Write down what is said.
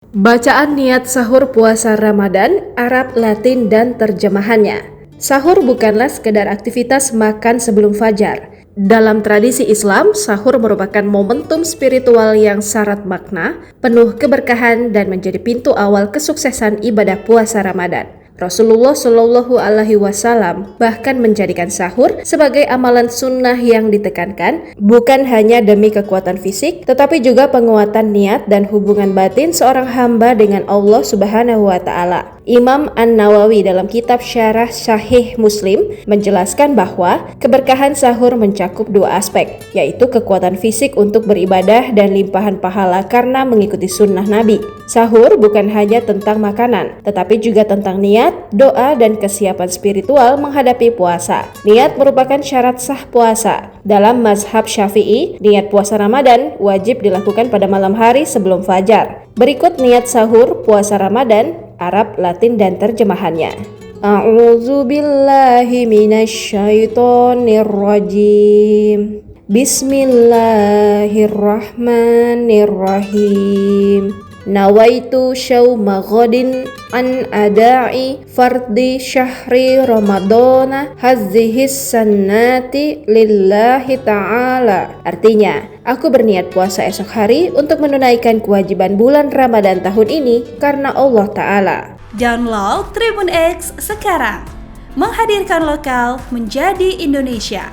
Bacaan niat sahur puasa Ramadan, Arab, Latin, dan terjemahannya. Sahur bukanlah sekedar aktivitas makan sebelum fajar. Dalam tradisi Islam, sahur merupakan momentum spiritual yang syarat makna, penuh keberkahan, dan menjadi pintu awal kesuksesan ibadah puasa Ramadan. Rasulullah Shallallahu Alaihi Wasallam bahkan menjadikan sahur sebagai amalan sunnah yang ditekankan, bukan hanya demi kekuatan fisik, tetapi juga penguatan niat dan hubungan batin seorang hamba dengan Allah Subhanahu Wa Taala. Imam An-Nawawi dalam kitab Syarah Sahih Muslim menjelaskan bahwa keberkahan sahur mencakup dua aspek, yaitu kekuatan fisik untuk beribadah dan limpahan pahala karena mengikuti sunnah Nabi. Sahur bukan hanya tentang makanan, tetapi juga tentang niat, doa, dan kesiapan spiritual menghadapi puasa. Niat merupakan syarat sah puasa. Dalam mazhab Syafi'i, niat puasa Ramadan wajib dilakukan pada malam hari sebelum fajar. Berikut niat sahur puasa Ramadan, Arab, Latin, dan terjemahannya. A'udzu billahi minasyaitonir rajim. Bismillahirrahmanirrahim. Nawaitu syauma ghadin an ada'i fardi syahri ramadana hazihis sannati lillahi ta'ala. Artinya, aku berniat puasa esok hari untuk menunaikan kewajiban bulan Ramadan tahun ini karena Allah Ta'ala. Download Tribun X sekarang, menghadirkan lokal menjadi Indonesia.